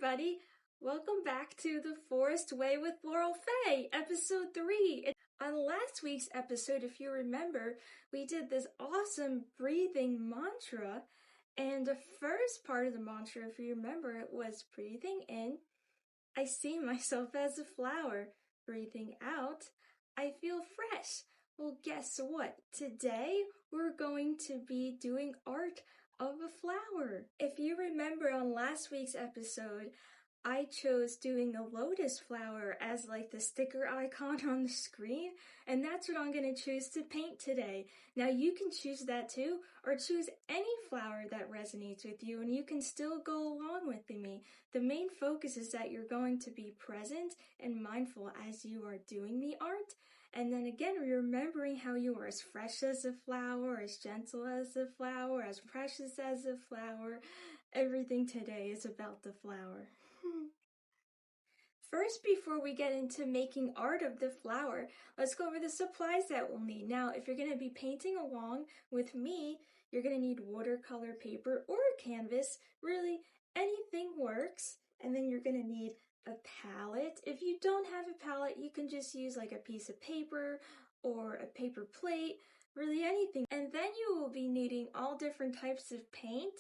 everybody! Welcome back to The Forest Way with Laurel Fae, Episode 3. On last week's episode, if you remember, we did this awesome breathing mantra, and the first part of the mantra, if you remember, it was breathing in, I see myself as a flower. Breathing out, I feel fresh. Well, guess what? Today, we're going to be doing art of a flower. If you remember on last week's episode, I chose doing a lotus flower as like the sticker icon on the screen, and that's what I'm going to choose to paint today. Now you can choose that too, or choose any flower that resonates with you, and you can still go along with me. The main focus is that you're going to be present and mindful as you are doing the art, and then again, remembering how you are as fresh as a flower, as gentle as a flower, as precious as a flower. Everything today is about the flower. First, before we get into making art of the flower, let's go over the supplies that we'll need. Now, if you're going to be painting along with me, you're going to need watercolor paper or a canvas. Really, anything works. And then you're going to need a palette. If you don't have a palette, you can just use like a piece of paper or a paper plate, really anything. And then you will be needing all different types of paint.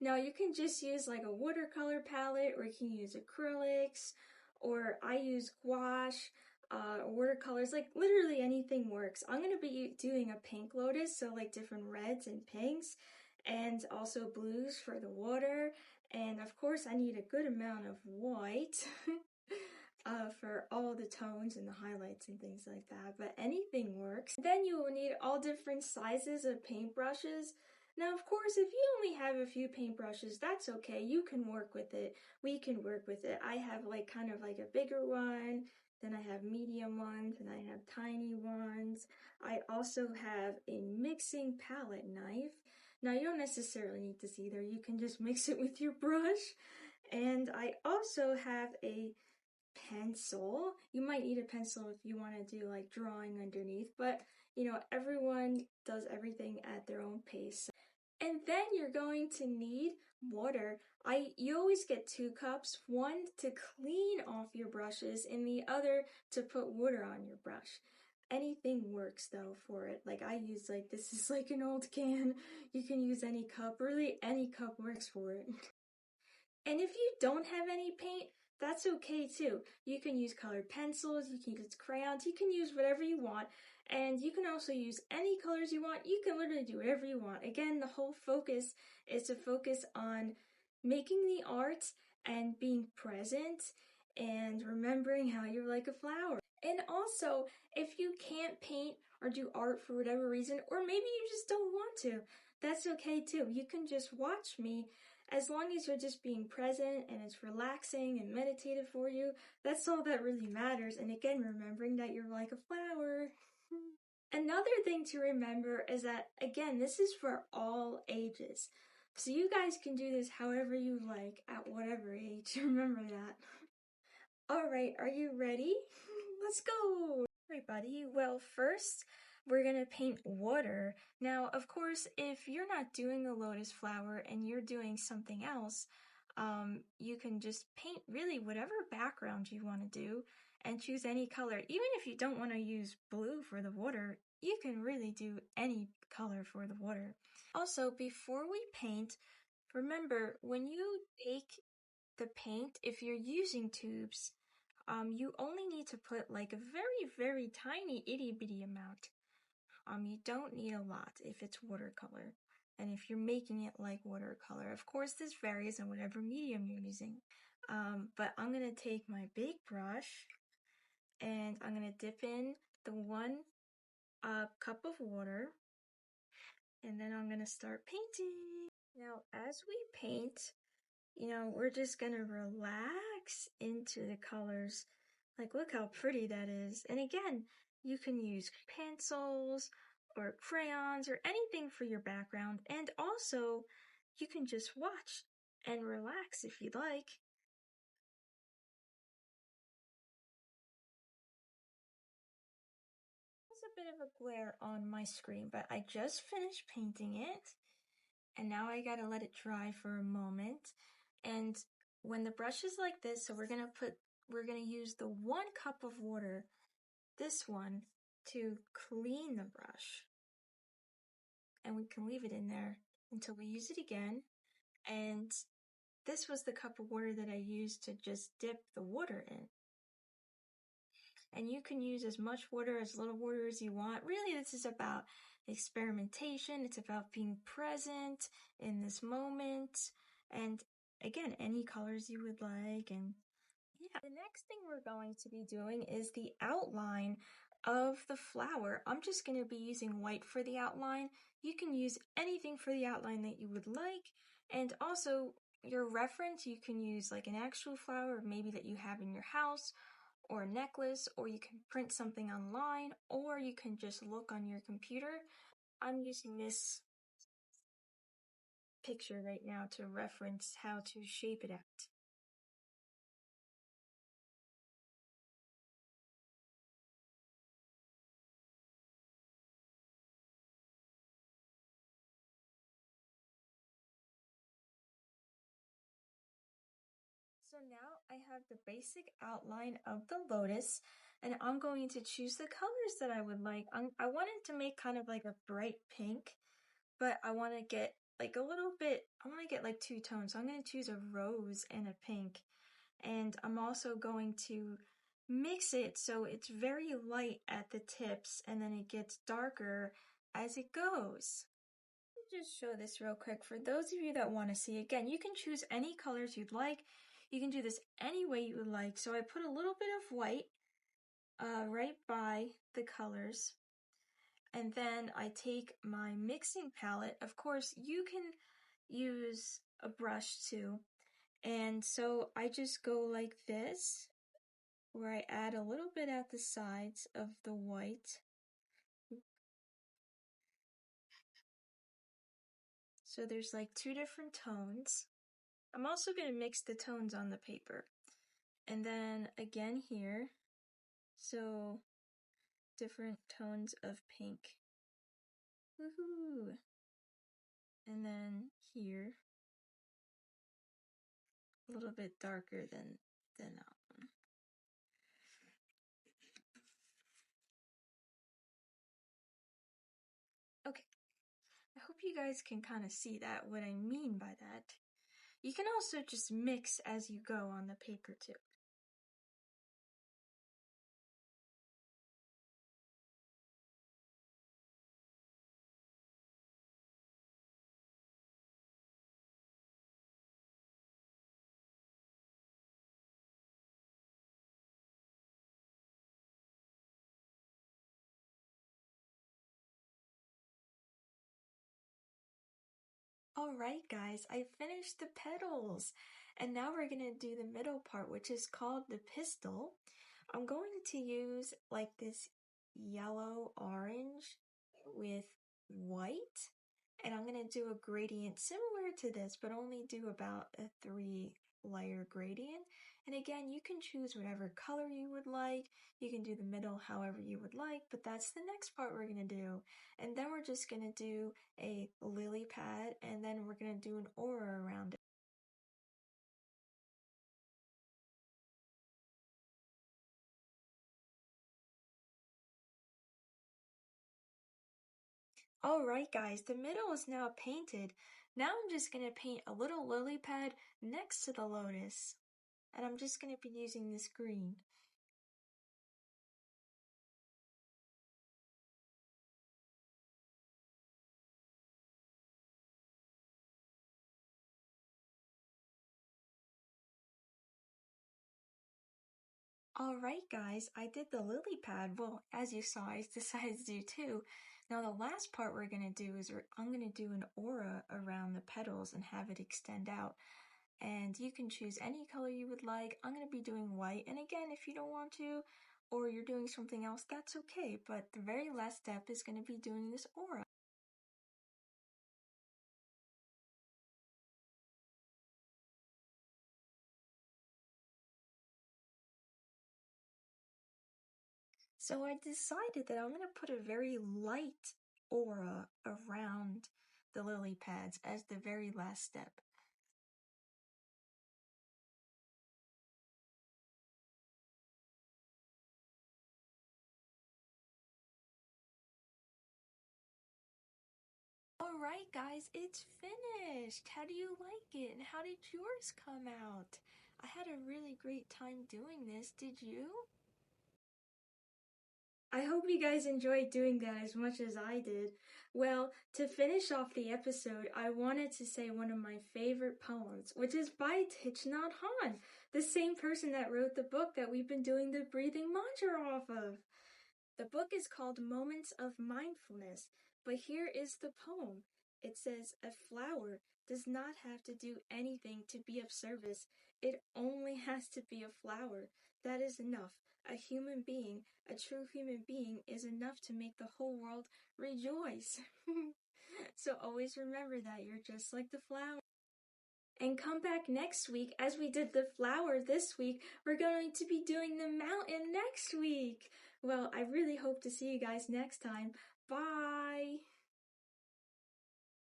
Now, you can just use like a watercolor palette, or you can use acrylics, or I use gouache, watercolors, like literally anything works. I'm going to be doing a pink lotus, so like different reds and pinks, and also blues for the water. And of course I need a good amount of white for all the tones and the highlights and things like that, but anything works. Then you will need all different sizes of paintbrushes. Now, of course, if you only have a few paintbrushes, that's okay. You can work with it. We can work with it. I have like kind of like a bigger one, then I have medium ones, and I have tiny ones. I also have a mixing palette knife. Now, you don't necessarily need this either. You can just mix it with your brush. And I also have a pencil. You might need a pencil if you want to do like drawing underneath, but you know, everyone does everything at their own pace. And then you're going to need water. You always get 2 cups, one to clean off your brushes and the other to put water on your brush. Anything works though for it. Like I use like, this is like an old can. You can use any cup, really any cup works for it. And if you don't have any paint, that's okay too. You can use colored pencils, you can use crayons, you can use whatever you want. And you can also use any colors you want. You can literally do whatever you want. Again, the whole focus is to focus on making the art and being present and remembering how you're like a flower. And also, if you can't paint or do art for whatever reason, or maybe you just don't want to, that's okay too. You can just watch me. As long as you're just being present and it's relaxing and meditative for you, that's all that really matters. And again, remembering that you're like a flower. Another thing to remember is that, again, this is for all ages. So you guys can do this however you like, at whatever age. Remember that. Alright, are you ready? Let's go! Alright, buddy. Well, first, we're going to paint water. Now, of course, if you're not doing a lotus flower and you're doing something else, you can just paint really whatever background you want to do and choose any color. Even if you don't want to use blue for the water, you can really do any color for the water. Also, before we paint, remember, when you take the paint, if you're using tubes, you only need to put like a very, very tiny itty bitty amount. You don't need a lot if it's watercolor. And if you're making it like watercolor, of course this varies on whatever medium you're using. But I'm going to take my big brush and I'm going to dip in the 1 cup of water, and then I'm going to start painting. Now, as we paint, you know, we're just going to relax into the colors. Like, look how pretty that is. And again, you can use pencils or crayons or anything for your background. And also, you can just watch and relax if you'd like. There's a bit of a glare on my screen, but I just finished painting it. And now I gotta let it dry for a moment. And when the brush is like this, so we're gonna use the 1 cup of water, this one, to clean the brush. And we can leave it in there until we use it again. And this was the cup of water that I used to just dip the water in. And you can use as much water, as little water as you want. Really, this is about experimentation. It's about being present in this moment. And again, any colors you would like. And yeah, the next thing we're going to be doing is the outline of the flower. I'm just going to be using white for the outline. You can use anything for the outline that you would like. And also, your reference, you can use like an actual flower, maybe that you have in your house, or a necklace, or you can print something online, or you can just look on your computer. I'm using this picture right now to reference how to shape it out. So now I have the basic outline of the lotus, and I'm going to choose the colors that I would like. I wanted to make kind of like a bright pink, but I want to get like a little bit, I want to get like 2 tones. So I'm going to choose a rose and a pink. And I'm also going to mix it so it's very light at the tips and then it gets darker as it goes. Just show this real quick for those of you that want to see. Again, you can choose any colors you'd like. You can do this any way you would like. So I put a little bit of white right by the colors. And then I take my mixing palette. Of course, you can use a brush too. And so I just go like this, where I add a little bit at the sides of the white. So there's like 2 different tones. I'm also going to mix the tones on the paper. And then again here, so different tones of pink. Woohoo! And then here, a little bit darker than that one. Okay, I hope you guys can kind of see that, what I mean by that. You can also just mix as you go on the paper too. Alright guys, I finished the petals. And now we're gonna do the middle part, which is called the pistil. I'm going to use like this yellow orange with white. And I'm gonna do a gradient similar to this, but only do about a 3-layer gradient. And again, you can choose whatever color you would like. You can do the middle however you would like, but that's the next part we're gonna do. And then we're just gonna do a lily pad, and then we're gonna do an aura around it. Alright guys, the middle is now painted. Now I'm just gonna paint a little lily pad next to the lotus. And I'm just gonna be using this green. Alright guys, I did the lily pad. Well, as you saw, I decided to do 2. Now the last part we're gonna do is I'm gonna do an aura around the petals and have it extend out. And you can choose any color you would like. I'm gonna be doing white. And again, if you don't want to, or you're doing something else, that's okay. But the very last step is gonna be doing this aura. So I decided that I'm going to put a very light aura around the lily pads as the very last step. Alright guys, it's finished! How do you like it? And how did yours come out? I had a really great time doing this, did you? I hope you guys enjoyed doing that as much as I did. Well, to finish off the episode, I wanted to say one of my favorite poems, which is by Thich Nhat Hanh, the same person that wrote the book that we've been doing the breathing mantra off of. The book is called Moments of Mindfulness, but here is the poem. It says, "A flower does not have to do anything to be of service. It only has to be a flower. That is enough. A human being, a true human being, is enough to make the whole world rejoice." So always remember that you're just like the flower. And come back next week as we did the flower this week. We're going to be doing the mountain next week. Well, I really hope to see you guys next time. Bye!